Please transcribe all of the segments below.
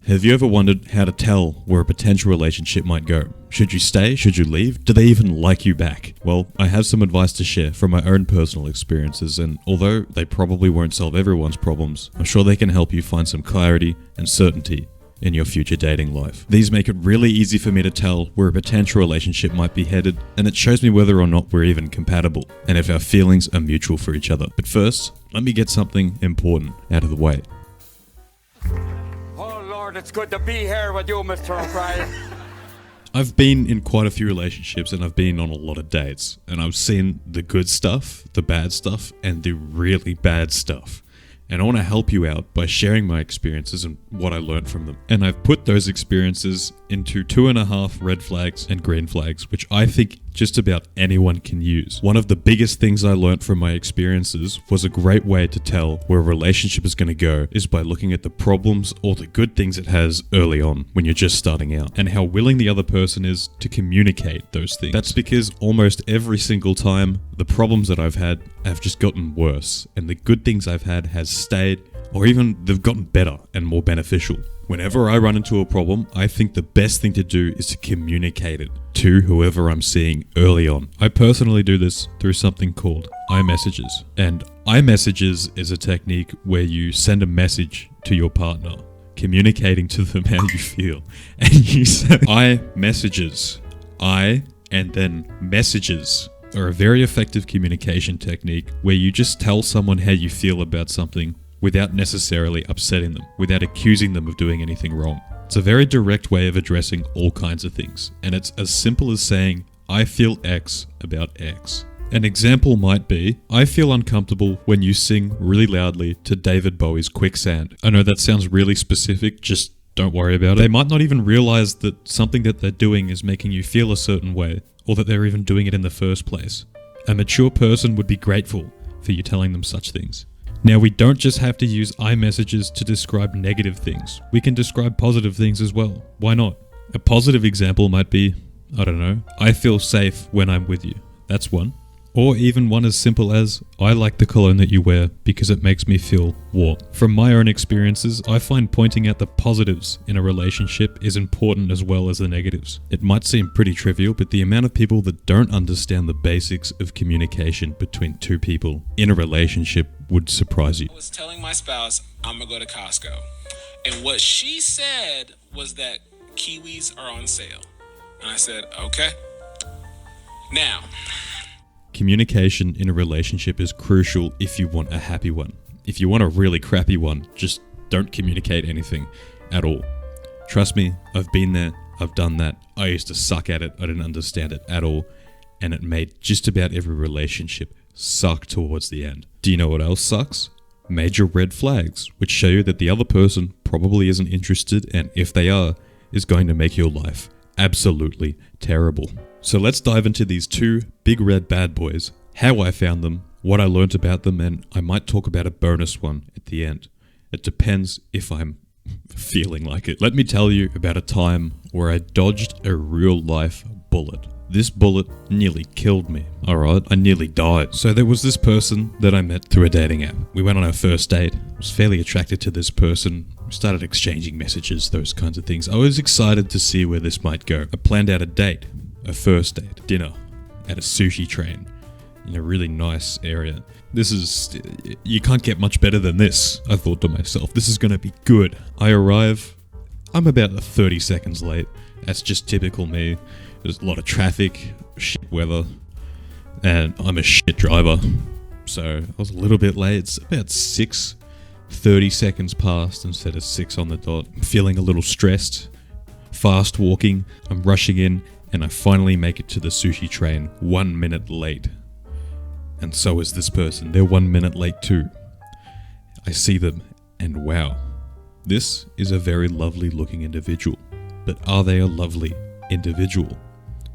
Have you ever wondered how to tell where a potential relationship might go? Should you stay? Should you leave? Do they even like you back? Well, I have some advice to share from my own personal experiences, and although they probably won't solve everyone's problems, I'm sure they can help you find some clarity and certainty in your future dating life. These make it really easy for me to tell where a potential relationship might be headed, and it shows me whether or not we're even compatible, and if our feelings are mutual for each other. But first, let me get something important out of the way. Oh Lord, it's good to be here with you, Mr. O'Brien. I've been in quite a few relationships, and I've been on a lot of dates, and I've seen the good stuff, the bad stuff, and the really bad stuff. And I want to help you out by sharing my experiences and what I learned from them. And I've put those experiences into 2.5 red flags and green flags, which I think just about anyone can use. One of the biggest things I learned from my experiences was a great way to tell where a relationship is going to go is by looking at the problems or the good things it has early on when you're just starting out, and how willing the other person is to communicate those things. That's because almost every single time the problems that I've had have just gotten worse, and the good things I've had has stayed, or even they've gotten better and more beneficial. Whenever I run into a problem, I think the best thing to do is to communicate it to whoever I'm seeing early on. I personally do this through something called iMessages. And iMessages is a technique where you send a message to your partner, communicating to them how you feel. And you say iMessages. I and then messages are a very effective communication technique where you just tell someone how you feel about something without necessarily upsetting them, without accusing them of doing anything wrong. It's a very direct way of addressing all kinds of things, and it's as simple as saying, I feel X about X. An example might be, I feel uncomfortable when you sing really loudly to David Bowie's Quicksand. I know that sounds really specific, just don't worry about it. They might not even realize that something that they're doing is making you feel a certain way, or that they're even doing it in the first place. A mature person would be grateful for you telling them such things. Now, we don't just have to use iMessages to describe negative things. We can describe positive things as well. Why not? A positive example might be, I don't know, I feel safe when I'm with you. That's one. Or even one as simple as, I like the cologne that you wear because it makes me feel warm. From my own experiences, I find pointing out the positives in a relationship is important as well as the negatives. It might seem pretty trivial, but the amount of people that don't understand the basics of communication between two people in a relationship would surprise you. I was telling my spouse, I'm gonna go to Costco. And what she said was that kiwis are on sale. And I said, okay. Now, communication in a relationship is crucial if you want a happy one. If you want a really crappy one, just don't communicate anything at all. Trust me, I've been there, I've done that. I used to suck at it, I didn't understand it at all, and it made just about every relationship suck towards the end. Do you know what else sucks? Major red flags, which show you that the other person probably isn't interested, and if they are, is going to make your life absolutely terrible. So let's dive into these two big red bad boys, how I found them, what I learned about them, and I might talk about a bonus one at the end. It depends if I'm feeling like it. Let me tell you about a time where I dodged a real life bullet. This bullet nearly killed me, alright? I nearly died. So there was this person that I met through a dating app. We went on our first date. I was fairly attracted to this person. We started exchanging messages, those kinds of things. I was excited to see where this might go. I planned out a date, a first date, dinner at a sushi train in a really nice area. You can't get much better than this, I thought to myself. This is gonna be good. I arrive, I'm about 30 seconds late. That's just typical me. There's a lot of traffic, shit weather, and I'm a shit driver. So I was a little bit late. It's about 30 seconds past instead of 6 on the dot. I'm feeling a little stressed, fast walking, I'm rushing in, and I finally make it to the sushi train 1 minute late. And so is this person. They're 1 minute late too. I see them, and wow, this is a very lovely looking individual. But are they a lovely individual?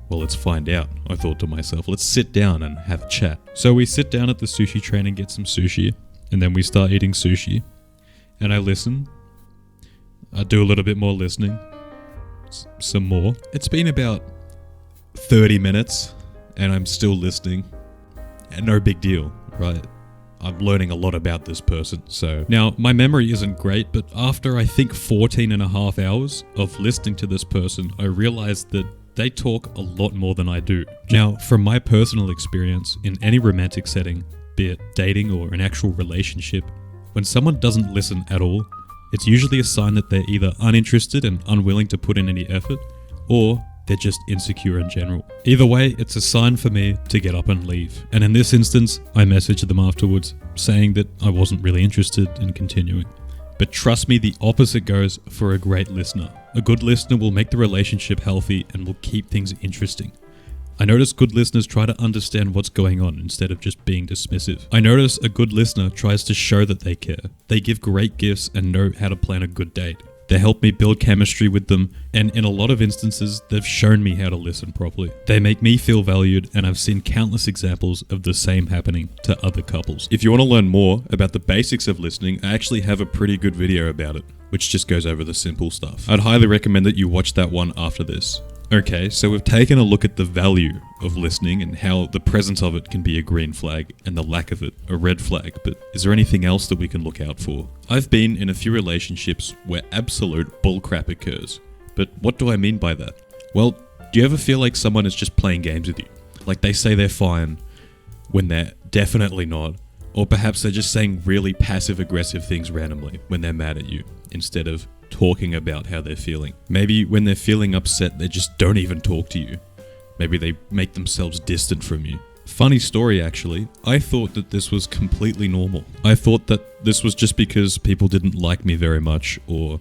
Well, let's find out, I thought to myself. Let's sit down and have a chat. So we sit down at the sushi train and get some sushi, and then we start eating sushi. And I listen. I do a little bit more listening. Some more. It's been about 30 minutes, and I'm still listening. And no big deal, right? I'm learning a lot about this person. So now my memory isn't great, but after I think 14 and a half hours of listening to this person, I realized that they talk a lot more than I do. Now, from my personal experience in any romantic setting, be it dating or an actual relationship, when someone doesn't listen at all, it's usually a sign that they're either uninterested and unwilling to put in any effort, or they're just insecure in general. Either way, it's a sign for me to get up and leave. And in this instance, I messaged them afterwards, saying that I wasn't really interested in continuing. But trust me, the opposite goes for a great listener. A good listener will make the relationship healthy and will keep things interesting. I notice good listeners try to understand what's going on instead of just being dismissive. I notice a good listener tries to show that they care. They give great gifts and know how to plan a good date. They help me build chemistry with them, and in a lot of instances, they've shown me how to listen properly. They make me feel valued, and I've seen countless examples of the same happening to other couples. If you want to learn more about the basics of listening, I actually have a pretty good video about it, which just goes over the simple stuff. I'd highly recommend that you watch that one after this. Okay, so we've taken a look at the value of listening and how the presence of it can be a green flag and the lack of it a red flag, but is there anything else that we can look out for? I've been in a few relationships where absolute bullcrap occurs, but what do I mean by that? Well, do you ever feel like someone is just playing games with you? Like they say they're fine when they're definitely not, or perhaps they're just saying really passive-aggressive things randomly when they're mad at you, instead of talking about how they're feeling. Maybe when they're feeling upset, they just don't even talk to you. Maybe they make themselves distant from you. Funny story, actually. I thought that this was completely normal. I thought that this was just because people didn't like me very much, or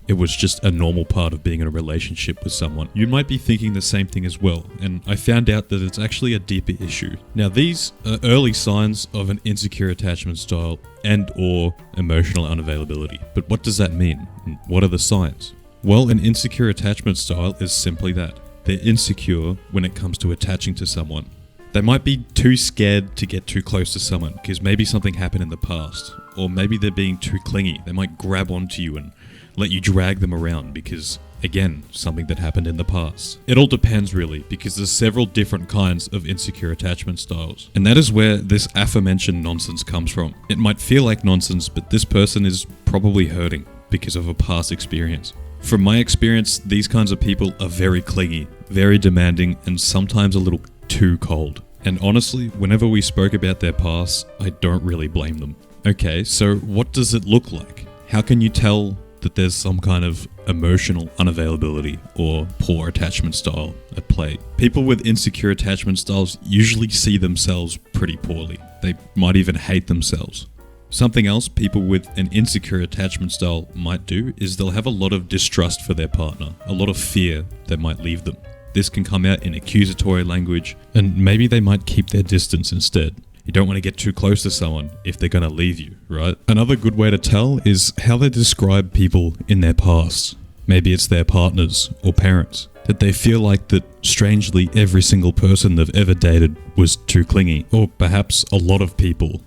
it was just a normal part of being in a relationship with someone. You might be thinking the same thing as well, and I found out that it's actually a deeper issue. Now, these are early signs of an insecure attachment style and or emotional unavailability. But what does that mean? And what are the signs? Well, an insecure attachment style is simply that. They're insecure when it comes to attaching to someone. They might be too scared to get too close to someone because maybe something happened in the past, or maybe they're being too clingy. They might grab onto you and let you drag them around because, again, something that happened in the past. It all depends really, because there's several different kinds of insecure attachment styles. And that is where this aforementioned nonsense comes from. It might feel like nonsense, but this person is probably hurting because of a past experience. From my experience, these kinds of people are very clingy, very demanding, and sometimes a little too cold. And honestly, whenever we spoke about their past, I don't really blame them. Okay, so what does it look like? How can you tell that there's some kind of emotional unavailability or poor attachment style at play? People with insecure attachment styles usually see themselves pretty poorly. They might even hate themselves. Something else people with an insecure attachment style might do is they'll have a lot of distrust for their partner, a lot of fear that might leave them. This can come out in accusatory language, and maybe they might keep their distance instead. You don't want to get too close to someone if they're going to leave you, right? Another good way to tell is how they describe people in their past. Maybe it's their partners or parents. That they feel like that strangely every single person they've ever dated was too clingy. Or perhaps a lot of people,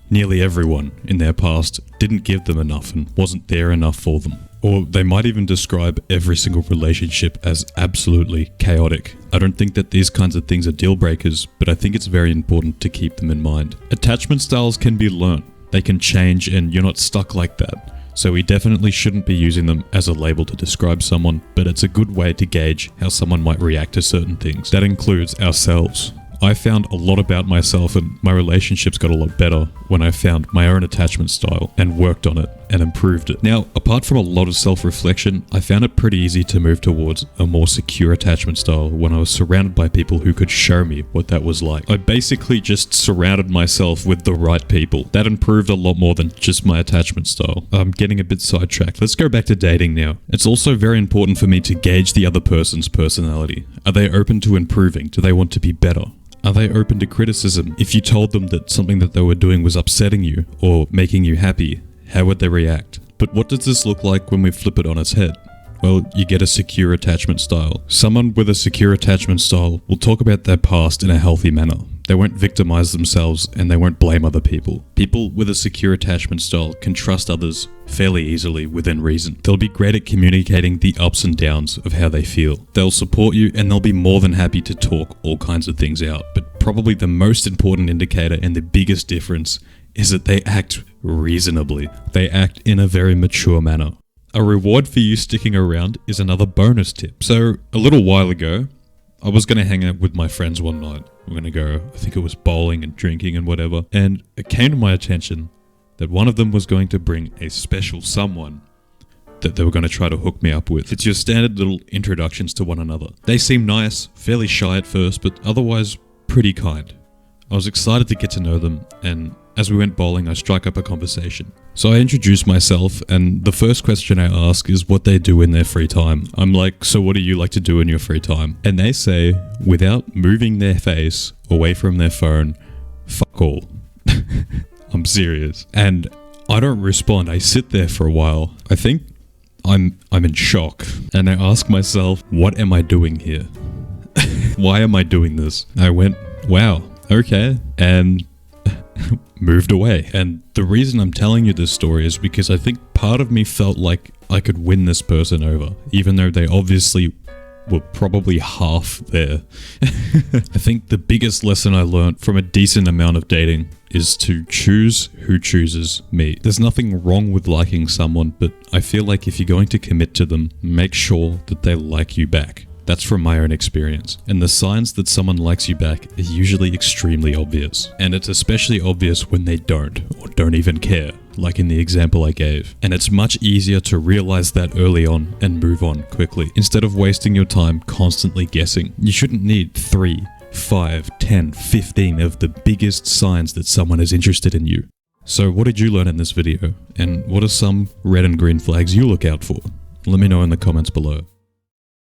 nearly everyone in their past, didn't give them enough and wasn't there enough for them. Or they might even describe every single relationship as absolutely chaotic. I don't think that these kinds of things are deal breakers, but I think it's very important to keep them in mind. Attachment styles can be learned. They can change and you're not stuck like that. So we definitely shouldn't be using them as a label to describe someone, but it's a good way to gauge how someone might react to certain things. That includes ourselves. I found a lot about myself and my relationships got a lot better when I found my own attachment style and worked on it and improved it. Now, apart from a lot of self-reflection, I found it pretty easy to move towards a more secure attachment style when I was surrounded by people who could show me what that was like. I basically just surrounded myself with the right people. That improved a lot more than just my attachment style. I'm getting a bit sidetracked. Let's go back to dating now. It's also very important for me to gauge the other person's personality. Are they open to improving? Do they want to be better? Are they open to criticism? If you told them that something that they were doing was upsetting you or making you happy, how would they react? But what does this look like when we flip it on its head? Well, you get a secure attachment style. Someone with a secure attachment style will talk about their past in a healthy manner. They won't victimize themselves and they won't blame other people. People with a secure attachment style can trust others fairly easily within reason. They'll be great at communicating the ups and downs of how they feel. They'll support you and they'll be more than happy to talk all kinds of things out. But probably the most important indicator and the biggest difference is that they act reasonably. They act in a very mature manner. A reward for you sticking around is another bonus tip. So, a little while ago, I was going to hang out with my friends one night. We're going to go, I think it was bowling and drinking and whatever. And it came to my attention that one of them was going to bring a special someone that they were going to try to hook me up with. It's your standard little introductions to one another. They seem nice, fairly shy at first, but otherwise pretty kind. I was excited to get to know them, and as we went bowling, I struck up a conversation. So I introduced myself, and the first question I ask is what they do in their free time. I'm like, so what do you like to do in your free time? And they say, without moving their face away from their phone, fuck all. I'm serious. And I don't respond. I sit there for a while. I think I'm in shock. And I ask myself, what am I doing here? Why am I doing this? I went, wow, okay. And moved away. And the reason I'm telling you this story is because I think part of me felt like I could win this person over, even though they obviously were probably half there. I think the biggest lesson I learned from a decent amount of dating is to choose who chooses me. There's nothing wrong with liking someone, but I feel like if you're going to commit to them, make sure that they like you back. That's from my own experience. And the signs that someone likes you back are usually extremely obvious. And it's especially obvious when they don't, or don't even care, like in the example I gave. And it's much easier to realize that early on and move on quickly, instead of wasting your time constantly guessing. You shouldn't need 3, 5, 10, 15 of the biggest signs that someone is interested in you. So what did you learn in this video? And what are some red and green flags you look out for? Let me know in the comments below.